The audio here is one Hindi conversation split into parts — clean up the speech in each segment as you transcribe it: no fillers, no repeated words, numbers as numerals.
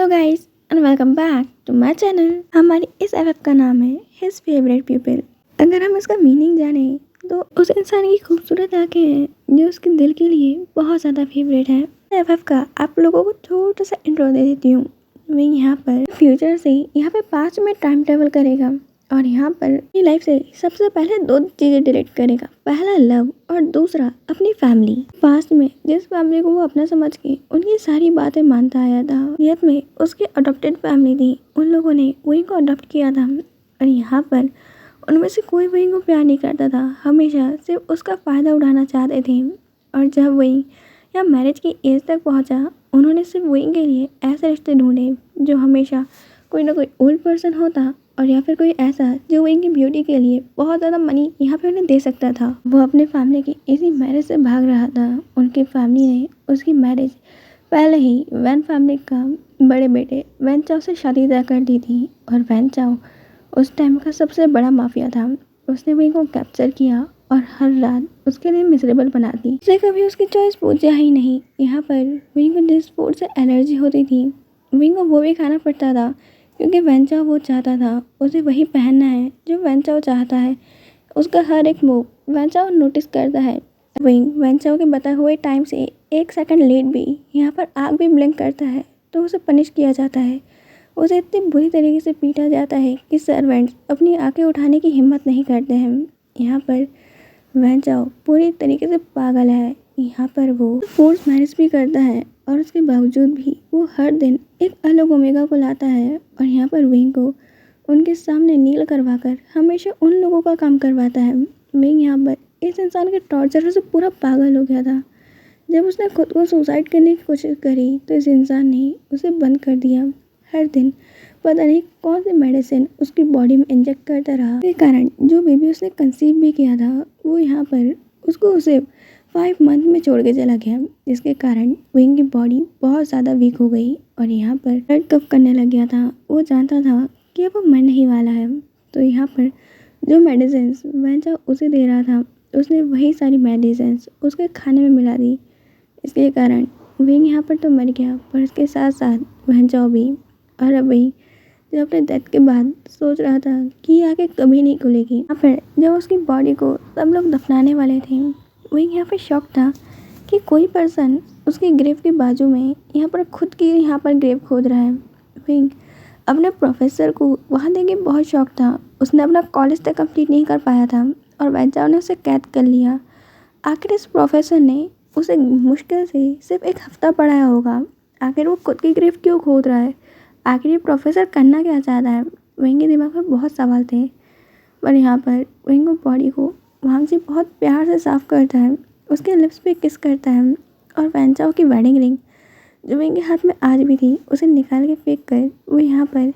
Guys and welcome back to my channel. हमारी इस एफ का नाम है हिज फेवरेट पीपल। अगर हम इसका मीनिंग जाने तो उस इंसान की खूबसूरत आंखें हैं जो उसके दिल के लिए बहुत ज़्यादा फेवरेट है। एफ का आप लोगों को छोटा सा इंट्रो दे देती हूँ। मैं यहाँ पर फ्यूचर से यहाँ पे 5 मिनट टाइम ट्रेवल करेगा और यहाँ पर अपनी लाइफ से सबसे पहले 2 चीज़ें डिलीट करेगा। पहला लव और दूसरा अपनी फैमिली। पास्ट में जिस फैमिली को वो अपना समझ के उनकी सारी बातें मानता आया था, रियत में उसकी अडॉप्टेड फैमिली थी, उन लोगों ने वही को अडॉप्ट किया था और यहाँ पर उनमें से कोई वही को प्यार नहीं करता था, हमेशा सिर्फ उसका फ़ायदा उठाना चाहते थे। और जब वही या मैरिज की एज तक पहुँचा, उन्होंने सिर्फ वही के लिए ऐसे रिश्ते ढूंढे जो हमेशा कोई ना कोई ओल्ड पर्सन होता और या फिर कोई ऐसा जो वो इनकी ब्यूटी के लिए बहुत ज़्यादा मनी यहाँ पे उन्हें दे सकता था। वो अपने फैमिली की इसी मैरिज से भाग रहा था। उनकी फैमिली ने उसकी मैरिज पहले ही वैन फैमिली का बड़े बेटे वैन चाओ से शादी तय कर दी थी और वैन चाओ उस टाइम का सबसे बड़ा माफिया था। उसने वही को कैप्चर किया और हर रात उसके लिए मिजरेबल बनाती। उसे कभी उसकी चॉइस पूछा ही नहीं। यहाँ पर वही को जिस फूड से एलर्जी होती थी वही को वो भी खाना पड़ता था क्योंकि वैन वो चाहता था उसे वही पहनना है जो वैन चाहता है। उसका हर एक मूव वैन नोटिस करता है। वही वैन के बताए हुए टाइम से 1 सेकंड लेट भी यहाँ पर आग भी ब्लिंक करता है तो उसे पनिश किया जाता है। उसे इतनी बुरी तरीके से पीटा जाता है कि सर्वेंट्स अपनी आंखें उठाने की हिम्मत नहीं करते हैं। यहाँ पर वैन पूरी तरीके से पागल है। यहाँ पर वो फोर्स मैरिज भी करता है और उसके बावजूद भी वो हर दिन एक अलग ओमेगा को लाता है और यहाँ पर विंग को उनके सामने नील करवाकर हमेशा उन लोगों का काम करवाता है। विंग यहाँ पर इस इंसान के टॉर्चर से पूरा पागल हो गया था। जब उसने खुद को सुसाइड करने की कोशिश करी तो इस इंसान ने उसे बंद कर दिया। हर दिन पता नहीं कौन सी मेडिसिन उसकी बॉडी में इंजेक्ट करता रहा। इसके कारण जो बेबी उसने कंसीव भी किया था वो यहाँ पर उसको उसे 5 मंथ में छोड़ के चला गया, जिसके कारण विंग की बॉडी बहुत ज़्यादा वीक हो गई और यहाँ पर ब्लड कफ करने लग गया था। वो जानता था कि अब वो मरने ही वाला है। तो यहाँ पर जो मेडिसिन वैन उसे दे रहा था उसने वही सारी मेडिसिन उसके खाने में मिला दी। इसके कारण विंग यहाँ पर तो मर गया पर उसके साथ साथ वैन भी। और अब वही जब अपने डेथ के बाद सोच रहा था कि ये आगे कभी नहीं खुलेगी। यहाँ पर जब उसकी बॉडी को सब लोग दफनाने वाले थे वही यहाँ पे शौक था कि कोई पर्सन उसकी ग्रेव के बाजू में यहाँ पर खुद की यहाँ पर ग्रेव खोद रहा है। विंग अपने प्रोफेसर को वहाँ देख के बहुत शौक था। उसने अपना कॉलेज तक कंप्लीट नहीं कर पाया था और वैन ने उसे कैद कर लिया। आखिर इस प्रोफेसर ने उसे मुश्किल से सिर्फ 1 हफ्ता पढ़ाया होगा। आखिर वो खुद की ग्रेव क्यों खोद रहा है, आखिर ये प्रोफेसर करना क्या चाहता है। विंग के दिमाग में बहुत सवाल थे पर यहाँ पर विंग बॉडी को वांग जी बहुत प्यार से साफ करता है, उसके लिप्स पे किस करता है और वैन की वेडिंग रिंग जो विंग के हाथ में आज भी थी उसे निकाल के फेंक कर वो यहाँ पर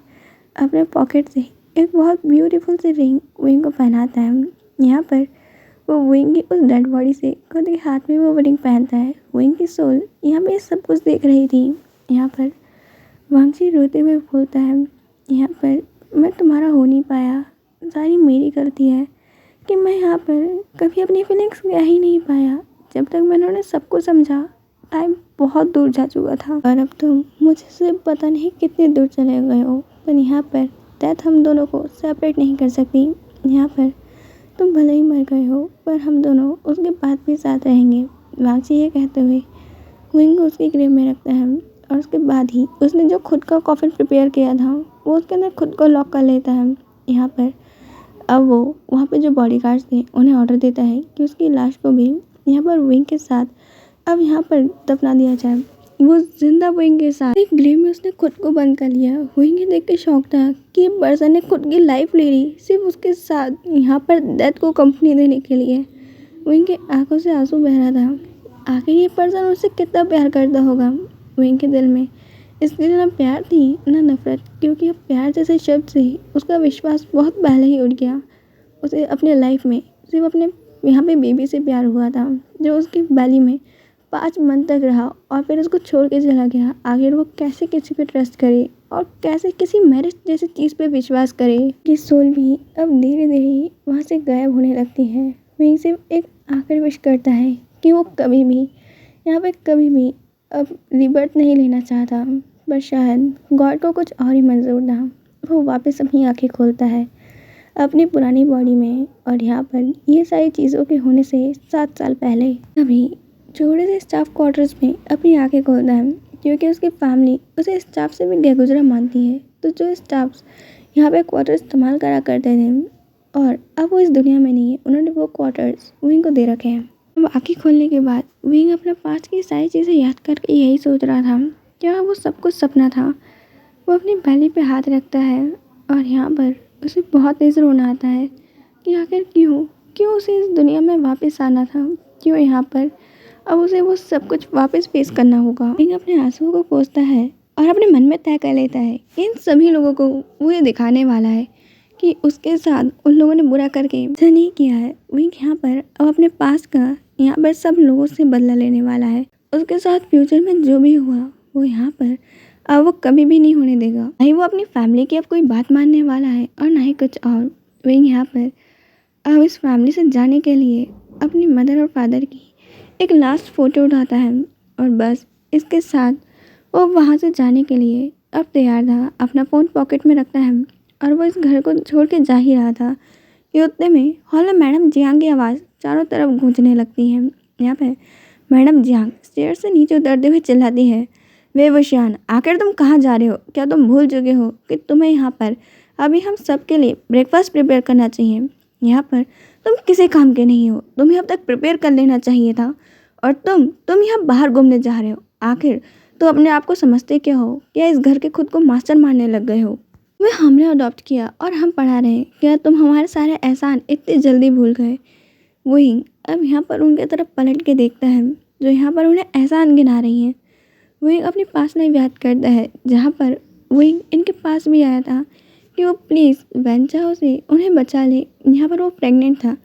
अपने पॉकेट से एक बहुत ब्यूटीफुल सी रिंग विंग को पहनाता है। यहाँ पर वो विंग की उस डेड बॉडी से खुद के हाथ में वो रिंग पहनता है। विंग की सोल यहाँ पर सब कुछ देख रही थी। यहाँ पर वांग जी रोते हुए बोलता है, यहाँ पर मैं तुम्हारा हो नहीं पाया, सारी मेरी गलती है कि मैं यहाँ पर कभी अपनी फीलिंग्स कह ही नहीं पाया। जब तक मैंने उन्हें सब कुछ समझा टाइम बहुत दूर जा चुका था और अब तुम मुझसे पता नहीं कितने दूर चले गए हो, पर यहाँ पर डेथ हम दोनों को सेपरेट नहीं कर सकती। यहाँ पर तुम भले ही मर गए हो पर हम दोनों उसके बाद भी साथ रहेंगे। वांग जी ये कहते हुए विंग को उसकी ग्रेव में रखता है और उसके बाद ही उसने जो खुद का कॉफिन प्रिपेयर किया था वो उसके अंदर खुद को लॉक कर लेता है। यहाँ पर अब वो वहाँ पे जो बॉडीगार्ड्स थे उन्हें ऑर्डर देता है कि उसकी लाश को भी यहाँ पर विंग के साथ अब यहाँ पर दफना दिया जाए। वो जिंदा विंग के साथ एक ग्रेव में उसने खुद को बंद कर लिया। विंग ये देख के शौक था कि पर्सन ने खुद की लाइफ ले ली सिर्फ उसके साथ यहाँ पर डेथ को कंपनी देने के लिए। विंग के आंखों से आंसू बह रहा था। आखिर ये पर्सन उससे कितना प्यार करता होगा। विंग के दिल में इसलिए ना प्यार थी ना नफरत, क्योंकि अब प्यार जैसे शब्द से उसका विश्वास बहुत पहले ही उठ गया। उसे अपने लाइफ में सिर्फ अपने यहाँ पे बेबी से प्यार हुआ था जो उसकी बैली में 5 मंथ तक रहा और फिर उसको छोड़ के चला गया। आखिर वो कैसे किसी पे ट्रस्ट करे और कैसे किसी मैरिज जैसी चीज़ पे विश्वास करे। कि सोल भी अब धीरे धीरे वहाँ से गायब होने लगती है। विंग सिर्फ एक आखिरी विश करता है कि वो कभी भी यहाँ पे कभी भी अब रिबर्थ नहीं लेना चाहता। पर शायद गॉड को कुछ और ही मंजूर था। वो वापस अपनी आंखें खोलता है अपनी पुरानी बॉडी में, और यहाँ पर ये सारी चीज़ों के होने से 7 साल पहले अभी छोटे से स्टाफ क्वार्टर्स में अपनी आंखें खोलता है, क्योंकि उसकी फैमिली उसे स्टाफ से भी गहगुजरा मानती है। तो जो स्टाफ्स यहाँ पे क्वार्टर इस्तेमाल करा करते थे और अब वो इस दुनिया में नहीं है, उन्होंने वो क्वार्टर्स विंग को दे रखे हैं। अब आंखें खोलने के बाद विंग अपने पास्ट की सारी चीज़ें याद करके यही सोच रहा था, क्या वो सब कुछ सपना था। वो अपनी बैली पे हाथ रखता है और यहाँ पर उसे बहुत तेज़ रोना आता है कि आखिर क्यों उसे इस दुनिया में वापस आना था, क्यों यहाँ पर अब उसे वो सब कुछ वापस फेस करना होगा। विंग अपने आंसुओं को पोंछता है और अपने मन में तय कर लेता है कि इन सभी लोगों को वो ये दिखाने वाला है कि उसके साथ उन लोगों ने बुरा करके ऐसा नहीं किया है। विंग यहाँ पर अब अपने पास का यहाँ पर सब लोगों से बदला लेने वाला है। उसके साथ फ्यूचर में जो भी हुआ वो यहाँ पर अब वो कभी भी नहीं होने देगा। नहीं वो अपनी फैमिली की अब कोई बात मानने वाला है और ना ही कुछ और। विंग यहाँ पर अब इस फैमिली से जाने के लिए अपनी मदर और फादर की एक लास्ट फ़ोटो उठाता है और बस इसके साथ वो वहाँ से जाने के लिए अब तैयार था। अपना फ़ोन पॉकेट में रखता है और वो इस घर को छोड़ के जा ही रहा था कि उतने में हॉल में मैडम जियांग की आवाज़ चारों तरफ गूंजने लगती है। यहाँ पे मैडम जियांग स्टेयर से नीचे उतरते हुए चिल्लाती है, वे वशियान, आखिर तुम कहाँ जा रहे हो? क्या तुम भूल चुके हो कि तुम्हें यहाँ पर अभी हम सब के लिए ब्रेकफास्ट प्रिपेयर करना चाहिए? यहाँ पर तुम किसी काम के नहीं हो, तुम्हें अब तक प्रिपेयर कर लेना चाहिए था। और तुम यहाँ बाहर घूमने जा रहे हो। आखिर तो अपने आप को समझते क्या हो? क्या इस घर के खुद को मास्टर मानने लग गए हो? तुम्हें हमने अडॉप्ट किया और हम पढ़ा रहे हैं, क्या तुम हमारे सारे एहसान इतनी जल्दी भूल गए? वही अब यहाँ पर उनके तरफ पलट के देखता है जो यहाँ पर उन्हें एहसान गिना रही हैं। वही अपनी पास लाइफ याद करता है जहाँ पर वही इनके पास भी आया था कि वो प्लीज़ वेंचाओ से उन्हें बचा ले। यहाँ पर वो प्रेग्नेंट था,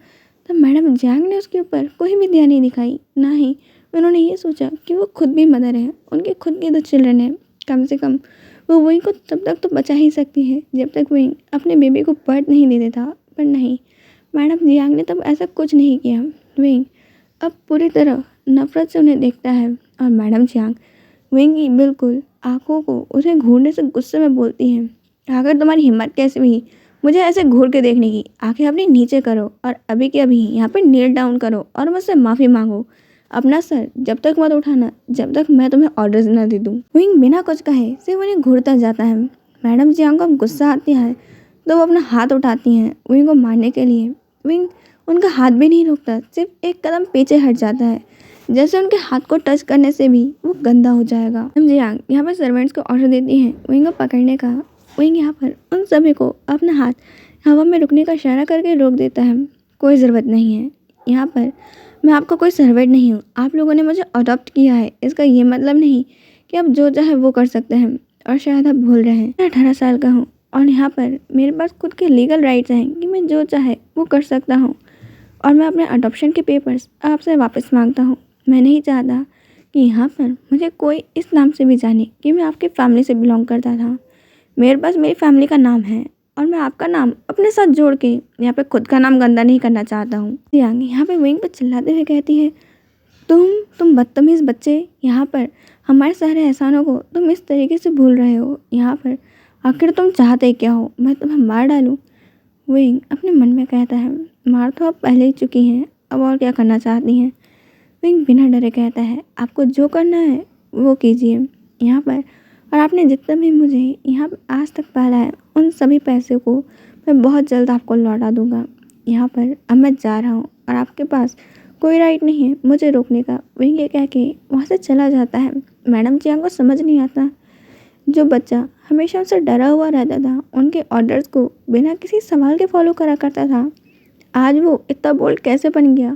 तब मैडम जियांग ने उसके ऊपर कोई भी दया नहीं दिखाई, ना ही उन्होंने ये सोचा कि वो खुद भी मदर है, उनके खुद के 2 चिल्ड्रन हैं। कम से कम वो वही को तब तक तो बचा ही सकती है जब तक वही अपने बेबी को बर्थ नहीं दे देता। पर नहीं, मैडम जियांग ने तब ऐसा कुछ नहीं किया। वही अब पूरी तरह नफरत से उन्हें देखता है और मैडम जियांग विंग की बिल्कुल आंखों को उसे घूरने से गुस्से में बोलती है, आखिर तुम्हारी हिम्मत कैसे हुई मुझे ऐसे घूर के देखने की? आंखें अपनी नीचे करो और अभी के अभी यहाँ पर नील डाउन करो और मुझसे माफ़ी मांगो। अपना सर जब तक मत उठाना जब तक मैं तुम्हें ऑर्डर्स न दे दूँ। विंग बिना कुछ कहे सिर्फ उन्हें घूरता जाता है। मैडम जियांग को गुस्सा आती है तो वो अपना हाथ उठाती हैं विंग को मारने के लिए। विंग उनका हाथ भी नहीं रोकता, सिर्फ एक कदम पीछे हट जाता है, जैसे उनके हाथ को टच करने से भी वो गंदा हो जाएगा। मैडम जियांग यहाँ पर सर्वेंट्स को ऑर्डर देती हैं विंग को पकड़ने का। विंग यहाँ पर उन सभी को अपना हाथ हवा में रुकने का इशारा करके रोक देता है। कोई ज़रूरत नहीं है, यहाँ पर मैं आपका कोई सर्वेंट नहीं हूँ। आप लोगों ने मुझे अडॉप्ट किया है, इसका ये मतलब नहीं कि आप जो चाहे वो कर सकते हैं। और शायद आप भूल रहे हैं, मैं 18 साल का हूँ और यहाँ पर मेरे पास खुद के लीगल राइट्स हैं कि मैं जो चाहे वो कर सकता हूँ। और मैं अपने अडॉप्शन के पेपर्स आपसे वापस मांगता हूँ। मैं नहीं चाहता कि यहाँ पर मुझे कोई इस नाम से भी जाने कि मैं आपकी फैमिली से बिलोंग करता था। मेरे पास मेरी फैमिली का नाम है और मैं आपका नाम अपने साथ जोड़ के यहाँ पे खुद का नाम गंदा नहीं करना चाहता हूँ। जियांग यहाँ पे विंग पे चिल्लाते हुए कहती है, तुम बदतमीज़ बच्चे, यहाँ पर हमारे सारे एहसानों को तुम इस तरीके से भूल रहे हो। यहाँ पर आखिर तुम चाहते क्या हो? मैं तुम्हें मार डालूँ? विंग अपने मन में कहता है, मार तो आप पहले ही चुकी हैं, अब और क्या करना चाहती हैं? विंग बिना डरे कहता है, आपको जो करना है वो कीजिए यहाँ पर, और आपने जितना भी मुझे यहाँ पर आज तक पाला है उन सभी पैसे को मैं बहुत जल्द आपको लौटा दूंगा। यहाँ पर अब मैं जा रहा हूँ और आपके पास कोई राइट नहीं है मुझे रोकने का। विंग ये कह के वहाँ से चला जाता है। मैडम जियांग को समझ नहीं आता, जो बच्चा हमेशा उनसे डरा हुआ रहता था, उनके ऑर्डर्स को बिना किसी सवाल के फॉलो करा करता था, आज वो इतना बोल्ड कैसे बन गया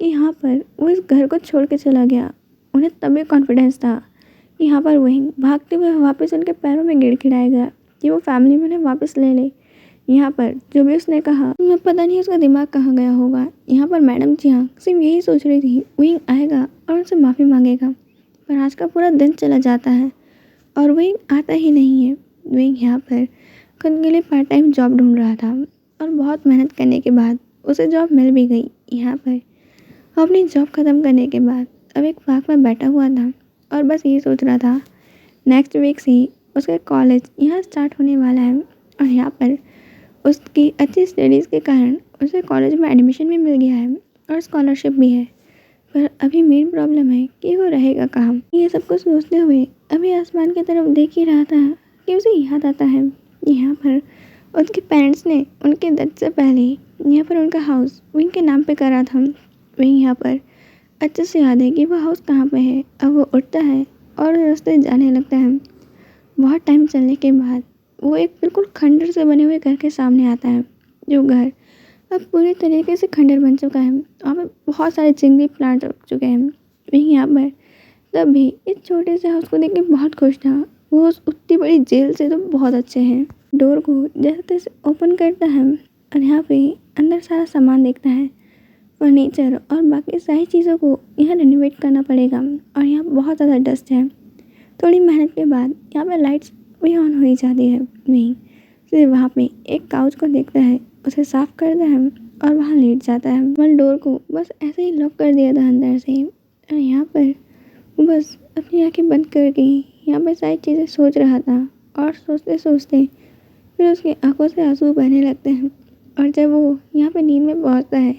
कि यहाँ पर वो इस घर को छोड़ के चला गया। उन्हें तभी कॉन्फिडेंस था कि यहाँ पर वही भागते हुए वापस उनके पैरों में गिड़गिड़ाएगा कि वो फैमिली में उन्हें वापस ले ले। यहाँ पर जो भी उसने कहा, मैं पता नहीं उसका दिमाग कहाँ गया होगा। यहाँ पर मैडम जियांग सिर्फ यही सोच रही थी विंग आएगा और उनसे माफ़ी मांगेगा, पर आज का पूरा दिन चला जाता है और विंग आता ही नहीं है। विंग यहाँ पर खुद के लिए पार्ट टाइम जॉब ढूंढ रहा था और बहुत मेहनत करने के बाद उसे जॉब मिल भी गई। यहाँ पर अपनी जॉब ख़त्म करने के बाद अब एक पार्क में बैठा हुआ था और बस ये सोच रहा था नेक्स्ट वीक से उसका कॉलेज यहाँ स्टार्ट होने वाला है और यहाँ पर उसकी अच्छी स्टडीज़ के कारण उसे कॉलेज में एडमिशन भी मिल गया है और स्कॉलरशिप भी है। पर अभी मेन प्रॉब्लम है कि वो रहेगा कहाँ। ये सब कुछ सोचते हुए अभी आसमान की तरफ देख ही रहा था कि उसे याद आता है यहाँ पर उसके पेरेंट्स ने उनके डेथ से पहले यहाँ पर उनका हाउस उनके नाम पे करा था। वही यहाँ पर अच्छे से याद है कि वो हाउस कहाँ पे है। अब वो उठता है और रास्ते जाने लगता है। बहुत टाइम चलने के बाद वो एक बिल्कुल खंडर से बने हुए घर के सामने आता है, जो घर अब पूरी तरीके से खंडर बन चुका है। वहाँ पे बहुत सारे जंगली प्लांट उग चुके हैं। वहीं यहाँ पर तब भी इस छोटे से हाउस को देख के बहुत खुश था। वो उस उतनी बड़ी जेल से तो बहुत अच्छे हैं। डोर को जैसे तैसे ओपन करता है और यहाँ पे अंदर सारा सामान देखता है, फर्नीचर और बाकी सारी चीज़ों को यहाँ रेनोवेट करना पड़ेगा और यहाँ बहुत ज़्यादा डस्ट है। थोड़ी मेहनत के बाद यहाँ पे लाइट्स भी ऑन हो ही जाती है। वहीं फिर वहाँ पे एक काउच को देखता है, उसे साफ करता है और वहाँ लेट जाता है। वल डोर को बस ऐसे ही लॉक कर दिया था अंदर से और यहाँ पर बस अपनी आंखें बंद करके यहाँ पर सारी चीज़ें सोच रहा था और सोचते सोचते फिर उसकी आंखों से आंसू बहने लगते हैं और जब वो यहाँ पे नींद में पहुँचता है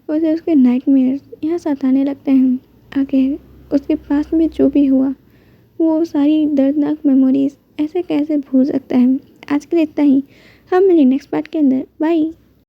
उसे उसके नाइटमेयर्स यहाँ सताने लगते हैं। आखिर उसके पास में जो भी हुआ वो सारी दर्दनाक मेमोरीज ऐसे कैसे भूल सकता है। आज के लिए इतना ही, हम मिलेंगे नेक्स्ट पार्ट के अंदर। बाय।